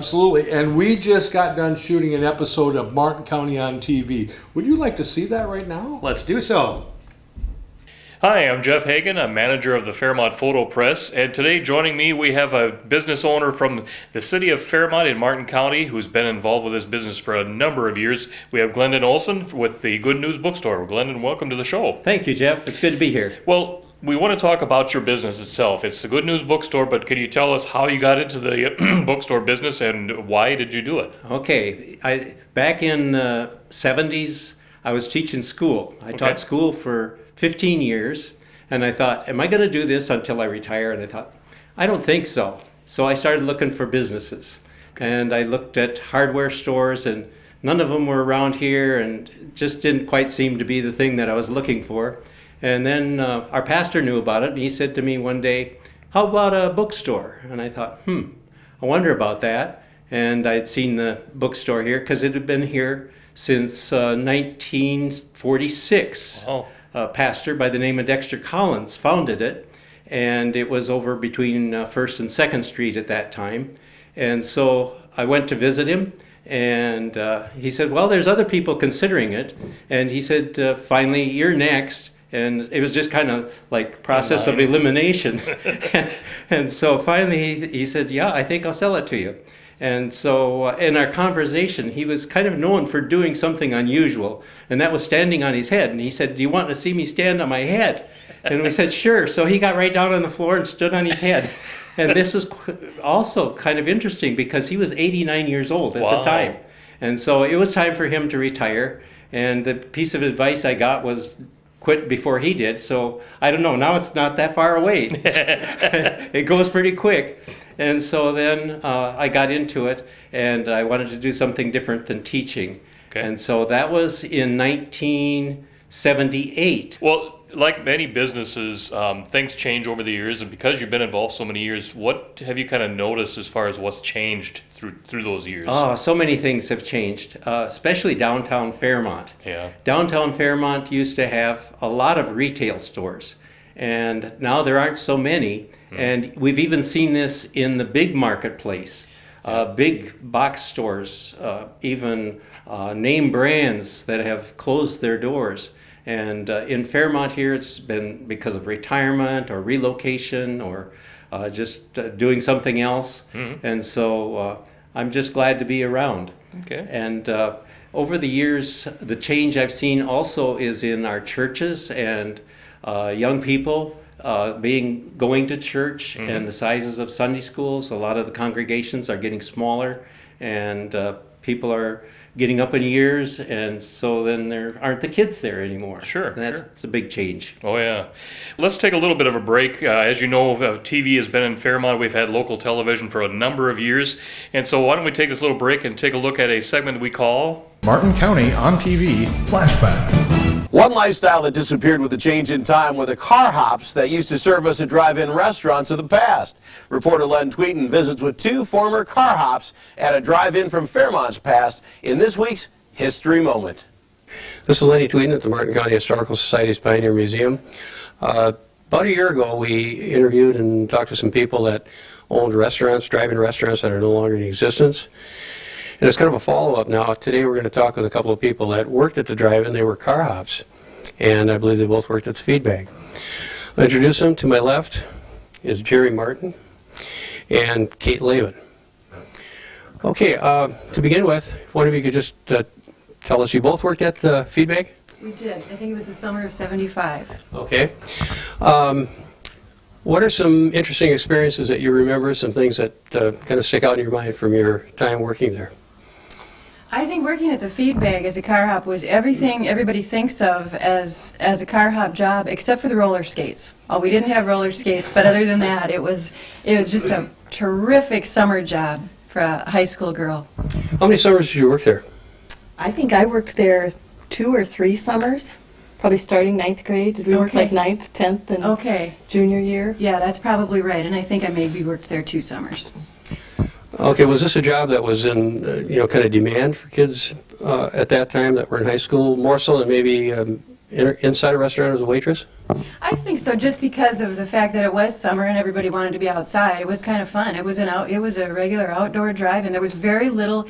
Absolutely, and we just got done shooting an episode of Martin County on TV. Would you like to see that right now? Let's do so. Hi, I'm Jeff Hagen. I'm manager of the Fairmont Photo Press, and today joining me we have a business owner from the city of Fairmont in Martin County who's been involved with this business for a number of years. We have Glendon Olson with the Good News Bookstore. Glendon, welcome to the show. Thank you, Jeff. It's good to be here. Well, we want to talk about your business itself. It's the Good News Bookstore, but can you tell us how you got into the bookstore business and why did you do it? Okay, back in the 70s, I was teaching school. I taught school for 15 years, and I thought, am I going to do this until I retire? And I thought, I don't think so. So I started looking for businesses, and I looked at hardware stores, and none of them were around here, and just didn't quite seem to be the thing that I was looking for. And then our pastor knew about it, and he said to me one day, how about a bookstore? And I thought, I wonder about that. And I'd seen the bookstore here because it had been here since 1946. Oh. A pastor by the name of Dexter Collins founded it, and it was over between 1st and 2nd Street at that time. And so I went to visit him, and he said, well, there's other people considering it. And he said, finally, you're next. And it was just kind of like process of elimination. And so finally he said, yeah, I think I'll sell it to you. And so in our conversation, he was kind of known for doing something unusual, and that was standing on his head. And he said, do you want to see me stand on my head? And we said, sure. So he got right down on the floor and stood on his head. And this was also kind of interesting because he was 89 years old at the time. And so it was time for him to retire. And the piece of advice I got was, quit before he did. So I don't know, now it's not that far away. It goes pretty quick. And so then I got into it, and I wanted to do something different than teaching. And so that was in 1978. Well, like many businesses, things change over the years, and because you've been involved so many years, what have you kind of noticed as far as what's changed through those years? Oh, so many things have changed, especially downtown Fairmont. Yeah. Downtown Fairmont used to have a lot of retail stores, and now there aren't so many. And we've even seen this in the big marketplace, big box stores, even name brands that have closed their doors. And in Fairmont here, it's been because of retirement or relocation or just doing something else. And so I'm just glad to be around. And over the years, the change I've seen also is in our churches and young people going to church, and the sizes of Sunday schools. A lot of the congregations are getting smaller, and people are getting up in years, and so then there aren't the kids there anymore. Sure. And that's a big change. Oh, yeah. Let's take a little bit of a break. As you know, TV has been in Fairmont. We've had local television for a number of years. And so why don't we take this little break and take a look at a segment we call Martin County on TV Flashback. One lifestyle that disappeared with the change in time were the car hops that used to serve us at drive-in restaurants of the past. Reporter Len Tweeten visits with two former car hops at a drive-in from Fairmont's past in this week's History Moment. This is Lenny Tweeden at the Martin County Historical Society's Pioneer Museum. About a year ago, we interviewed and talked to some people that owned restaurants, drive-in restaurants that are no longer in existence. And it's kind of a follow-up now. Today we're going to talk with a couple of people that worked at the drive-in. They were car hops, and I believe they both worked at the feed bag. I'll introduce them. To my left is Jerry Martin and Kate Lavin. Okay, to begin with, if one of you could just tell us, you both worked at the feed bag? We did. I think it was the summer of '75. Okay. What are some interesting experiences that you remember, some things that kind of stick out in your mind from your time working there? I think working at the feed bag as a car hop was everything everybody thinks of as a car hop job, except for the roller skates. Well, we didn't have roller skates, but other than that, it was just a terrific summer job for a high school girl. How many summers did you work there? I think I worked there 2 or 3 summers, probably starting 9th grade. Did we work like 9th, 10th, and junior year? Yeah, that's probably right, and I think I maybe worked there 2 summers. Okay, was this a job that was in, kind of demand for kids at that time that were in high school, more so than maybe inside a restaurant as a waitress? I think so, just because of the fact that it was summer and everybody wanted to be outside. It was kind of fun. It was a regular outdoor drive, and there was very little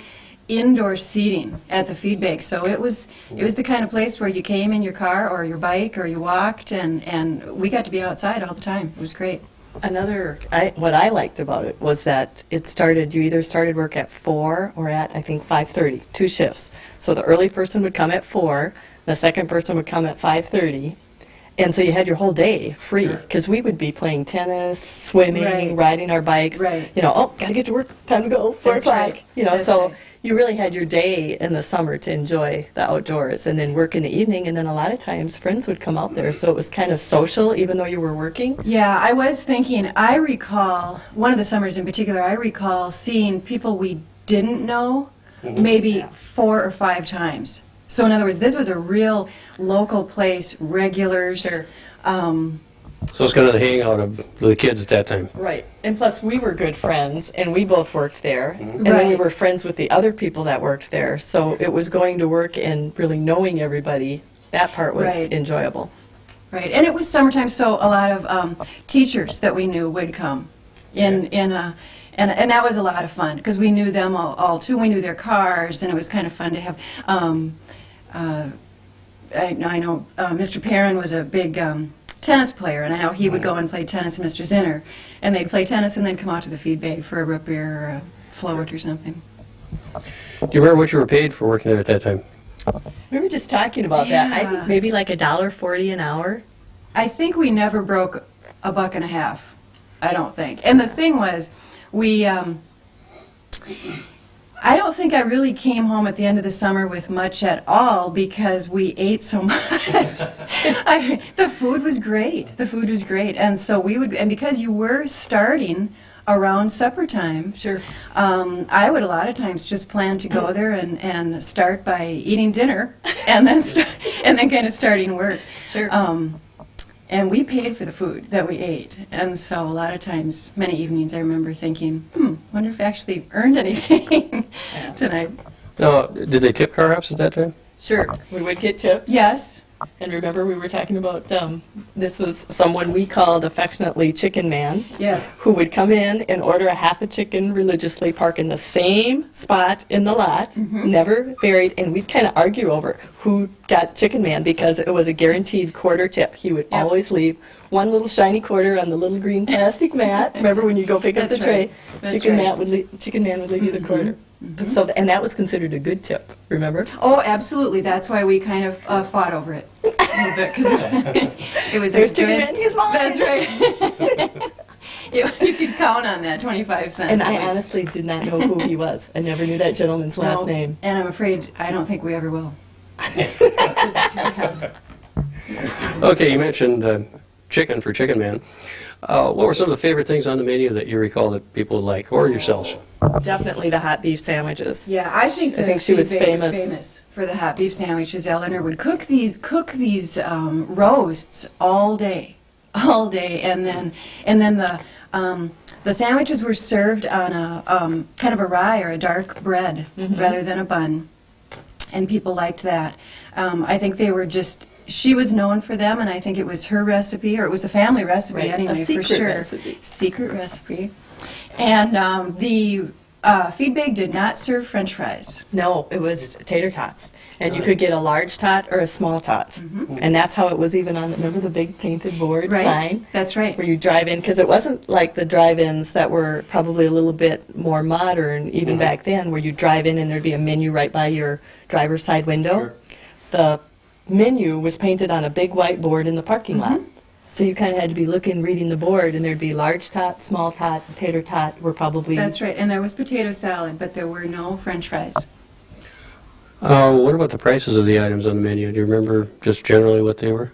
indoor seating at the feed bake. So it was the kind of place where you came in your car or your bike or you walked, and we got to be outside all the time. It was great. What I liked about it was that you either started work at 4 or at, I think, 5:30, 2 shifts. So the early person would come at 4, the second person would come at 5:30, and so you had your whole day free, because we would be playing tennis, swimming, riding our bikes, oh, gotta get to work, time to go, 4 That's o'clock, right. so Right. you really had your day in the summer to enjoy the outdoors, and then work in the evening, and then a lot of times friends would come out there, so it was kind of social even though you were working. Yeah, I was thinking, I recall, one of the summers in particular, I recall seeing people we didn't know maybe 4 or 5 times. So in other words, this was a real local place, regulars. Sure. So it's kind of the hangout of the kids at that time. Right. And plus, we were good friends, and we both worked there. And Right. then we were friends with the other people that worked there. So it was going to work and really knowing everybody. That part was Right. enjoyable. Right, and it was summertime, so a lot of teachers that we knew would come and that was a lot of fun, because we knew them all too. We knew their cars, and it was kind of fun to have. I know Mr. Perrin was a big tennis player, and I know he would go and play tennis with Mr. Zinner, and they'd play tennis and then come out to the feed bay for a root beer or a float or something. Do you remember what you were paid for working there at that time? We were just talking about that. I Yeah. think maybe like $1.40 an hour. I think we never broke $1.50. I don't think. And the thing was, I don't think I really came home at the end of the summer with much at all, because we ate so much. The food was great. The food was great. And so and because you were starting around supper time, Sure. I would a lot of times just plan to go there and start by eating dinner and then kind of starting work. Sure. And we paid for the food that we ate. And so a lot of times, many evenings, I remember thinking, wonder if I actually earned anything tonight. Now, did they tip car hops at that time? Sure. We would get tips. Yes. And remember, we were talking about this was someone we called affectionately Chicken Man. Yes. Who would come in and order a half a chicken religiously, park in the same spot in the lot, never varied, and we'd kind of argue over who got Chicken Man, because it was a guaranteed quarter tip. He would always leave one little shiny quarter on the little green plastic mat. Remember when you go pick up the That's tray? right. That's Chicken right. Chicken Man would leave you the quarter. So, and that was considered a good tip, remember? Oh, absolutely. That's why we kind of fought over it a little bit, 'cause it was There's a Chicken good. Man, he's mine! That's right. You could count on that 25 cents. And at I least. honestly did not know who he was. I never knew that gentleman's last No, name. And I'm afraid I don't think we ever will. Okay, you mentioned chicken for Chicken Man. What were some of the favorite things on the menu that you recall that people like, or yourselves? Definitely the hot beef sandwiches. Yeah, I think she was Feed Bake famous. for the hot beef sandwiches. Eleanor would cook these roasts all day, and then the sandwiches were served on a kind of a rye or a dark bread rather than a bun, and people liked that. I think they were just. She was known for them, and I think it was her recipe, or it was the family recipe Right, anyway, a secret for sure. recipe. Secret recipe. And the Feed Bake did not serve French fries. No, it was tater tots. And you could get a large tot or a small tot. And that's how it was even on, remember the big painted board Right. sign? That's right. Where you drive in, because it wasn't like the drive-ins that were probably a little bit more modern, even back then, where you drive in and there'd be a menu right by your driver's side window. Sure. The menu was painted on a big white board in the parking lot. So you kind of had to be reading the board, and there'd be large tot, small tot, tater tot were probably... That's right. And there was potato salad, but there were no French fries. What about the prices of the items on the menu? Do you remember just generally what they were?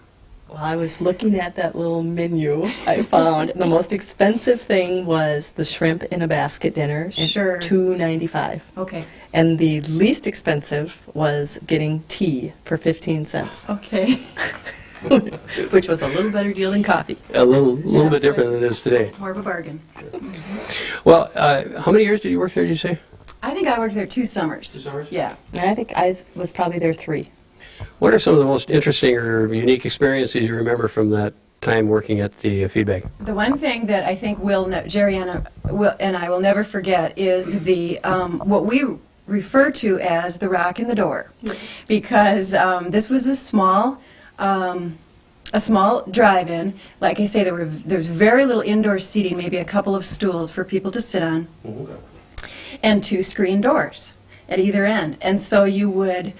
Well, I was looking at that little menu I found. The most expensive thing was the shrimp in a basket dinner. At Sure. $2.95. Okay. And the least expensive was getting tea for 15 cents, Okay. which was a little better deal than coffee. A little bit different than it is today. More of a bargain. Well, how many years did you work there, did you say? I think I worked there 2 summers. 2 summers? Yeah. And I think I was probably there 3. What are some of the most interesting or unique experiences you remember from that time working at the feed bag? The one thing that I think Jerry and I will never forget is the what we refer to as the rock in the door, because this was a small drive-in. Like I say, there's very little indoor seating, maybe a couple of stools for people to sit on, and 2 screen doors at either end. And so you would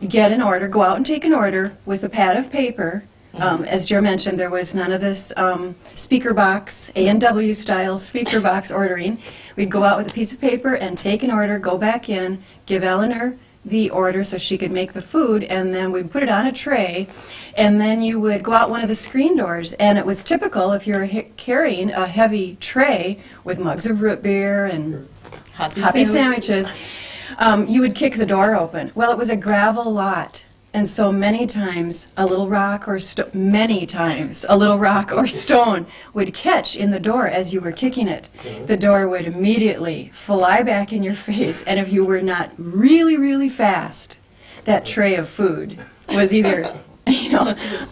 get an order, go out and take an order with a pad of paper. As Joe mentioned, there was none of this speaker box, A&W style speaker box ordering. We'd go out with a piece of paper and take an order, go back in, give Eleanor the order so she could make the food, and then we'd put it on a tray, and then you would go out one of the screen doors, and it was typical if you were carrying a heavy tray with mugs of root beer and hot beef sandwiches, you would kick the door open. Well, it was a gravel lot. And so many times a little rock or stone would catch in the door as you were kicking it. The door would immediately fly back in your face, and if you were not really, really fast, that tray of food was either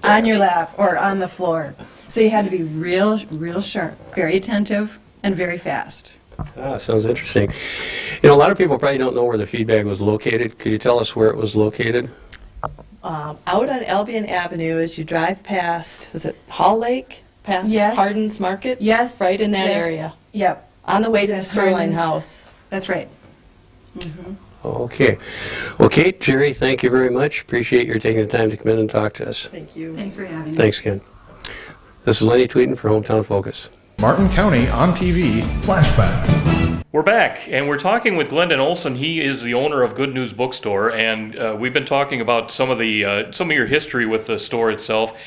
on your lap or on the floor. So you had to be real, real sharp, very attentive, and very fast. Sounds interesting. A lot of people probably don't know where the feed bag was located. Could you tell us where it was located? Out on Albion Avenue, as you drive past, was it Hall Lake? Past Yes. Hardin's Market? Yes. Right in that yes. area. Yep. On the way to the Yes, Sterling Hardin's. House. That's right. Okay. Well, Kate, Jerry, thank you very much. Appreciate your taking the time to come in and talk to us. Thank you. Thanks for having me. Thanks again. This is Lenny Tweeden for Hometown Focus. Martin County on TV flashback. We're back, and we're talking with Glendon Olson. He is the owner of Good News Bookstore, and we've been talking about some of your history with the store itself.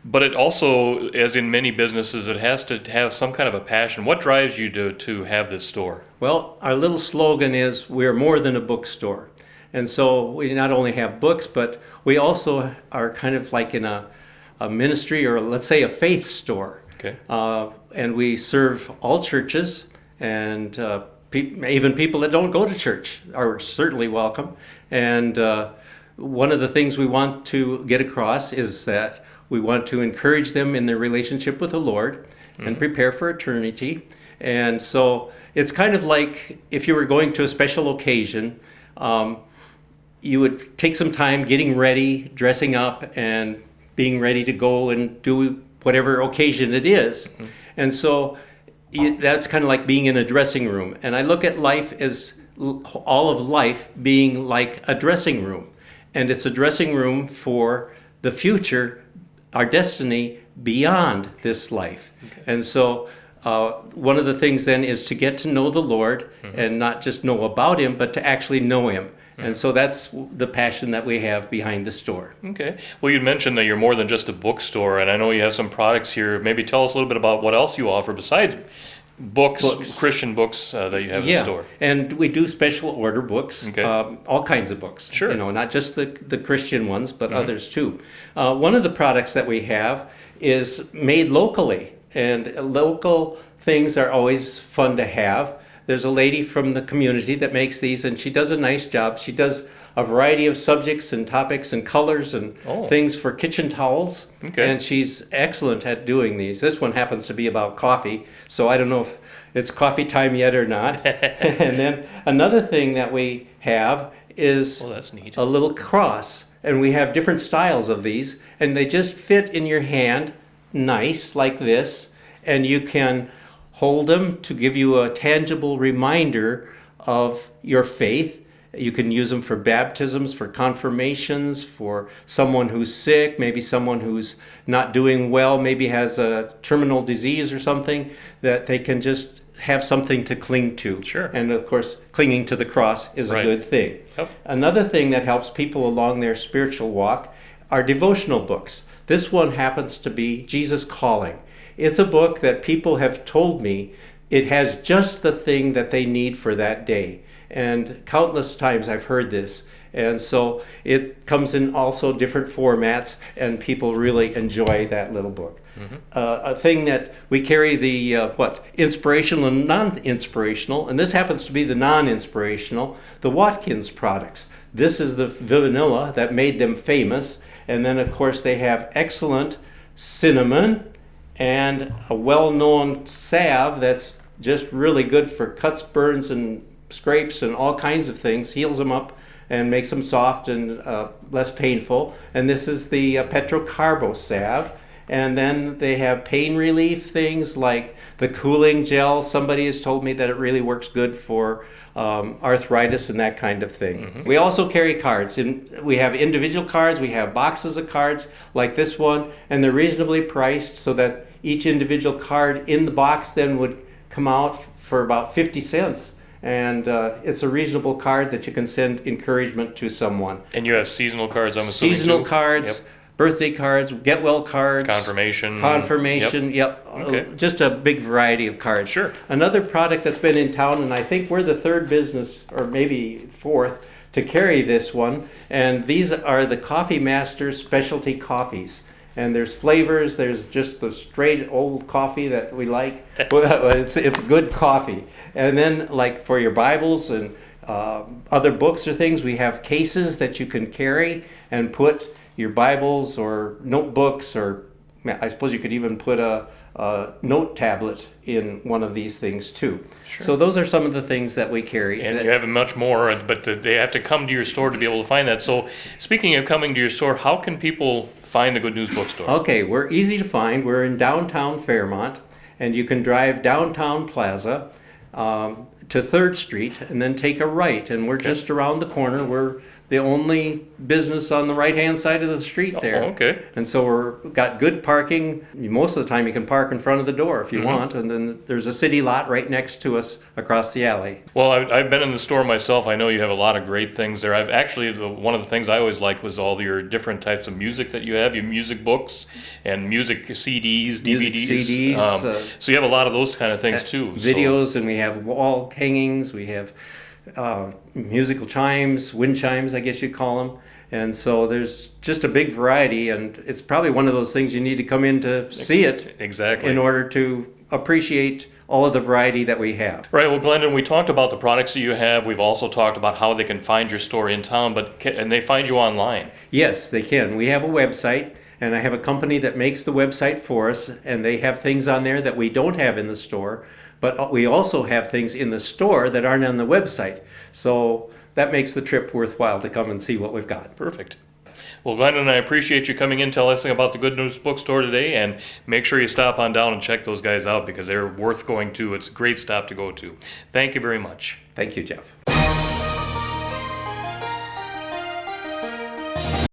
But it also, as in many businesses, it has to have some kind of a passion. What drives you to have this store? Well, our little slogan is, we're more than a bookstore. And so we not only have books, but we also are kind of like in a ministry, or let's say a faith store. Okay. And we serve all churches, and even people that don't go to church are certainly welcome. And one of the things we want to get across is that we want to encourage them in their relationship with the Lord and prepare for eternity. And so it's kind of like if you were going to a special occasion, you would take some time getting ready, dressing up, and being ready to go and do whatever occasion it is. And so that's kind of like being in a dressing room. And I look at life as all of life being like a dressing room. And it's a dressing room for the future, our destiny beyond this life. Okay. And so one of the things then is to get to know the Lord and not just know about Him, but to actually know Him. And so that's the passion that we have behind the store. Okay. Well, you mentioned that you're more than just a bookstore, and I know you have some products here. Maybe tell us a little bit about what else you offer besides books. Christian books that you have in the store. And we do special order books, all kinds of books. Sure. Not just the Christian ones, but others too. One of the products that we have is made locally, and local things are always fun to have. There's a lady from the community that makes these, and she does a nice job. She does a variety of subjects and topics and colors and things for kitchen towels. Okay. And she's excellent at doing these. This one happens to be about coffee, so I don't know if it's coffee time yet or not. And then another thing that we have is that's neat. A little cross. And we have different styles of these, and they just fit in your hand nice like this, and you can hold them to give you a tangible reminder of your faith. You can use them for baptisms, for confirmations, for someone who's sick, maybe someone who's not doing well, maybe has a terminal disease or something, that they can just have something to cling to. Sure. And of course, clinging to the cross is a good thing. Yep. Another thing that helps people along their spiritual walk are devotional books. This one happens to be Jesus Calling. It's a book that people have told me it has just the thing that they need for that day. And countless times I've heard this. And so it comes in also different formats, and people really enjoy that little book. A thing that we carry the inspirational and non-inspirational, and this happens to be the non-inspirational, the Watkins products. This is the vanilla that made them famous. And then, of course, they have excellent cinnamon and a well-known salve that's just really good for cuts, burns, and scrapes and all kinds of things. Heals them up and makes them soft and less painful. And this is the petrocarbo salve. And then they have pain relief things like the cooling gel. Somebody has told me that it really works good for arthritis and that kind of thing. We also carry cards. We have individual cards, we have boxes of cards like this one, and they're reasonably priced so that each individual card in the box then would come out for about 50 cents. And it's a reasonable card that you can send encouragement to someone. And you have seasonal cards, I'm assuming, Seasonal too? cards, Yep. birthday cards, get well cards. Confirmation. Yep. Okay. Just a big variety of cards. Sure. Another product that's been in town, and I think we're the third business, or maybe fourth, to carry this one. And these are the Coffee Masters specialty coffees. And there's flavors, there's just the straight old coffee that we like. Well, it's good coffee. And then like for your Bibles and other books or things, we have cases that you can carry and put your Bibles or notebooks, or I suppose you could even put a note tablet in one of these things too. Sure. So those are some of the things that we carry. And you have much more, but they have to come to your store to be able to find that. So speaking of coming to your store, how can people find the Good News Bookstore? Okay, we're easy to find. We're in downtown Fairmont, and you can drive downtown Plaza to 3rd Street and then take a right, and we're just around the corner. We're the only business on the right-hand side of the street there. Oh, okay. And so we've got good parking. Most of the time you can park in front of the door if you want, and then there's a city lot right next to us across the alley. Well, I've been in the store myself. I know you have a lot of great things there. I've actually, one of the things I always liked was all your different types of music that you have, your music books and music CDs, Music DVDs. CDs, so you have a lot of those kind of things too. Videos, and we have wall hangings, we have musical chimes, wind chimes, I guess you'd call them. And so there's just a big variety, and it's probably one of those things you need to come in to see it. Exactly. In order to appreciate all of the variety that we have. Right. Well, Glendon, we talked about the products that you have. We've also talked about how they can find your store in town, and they find you online. Yes, they can. We have a website, and I have a company that makes the website for us, and they have things on there that we don't have in the store. But we also have things in the store that aren't on the website. So that makes the trip worthwhile to come and see what we've got. Perfect. Well, Glendon, I appreciate you coming in, telling us about the Good News Bookstore today, and make sure you stop on down and check those guys out because they're worth going to. It's a great stop to go to. Thank you very much. Thank you, Jeff.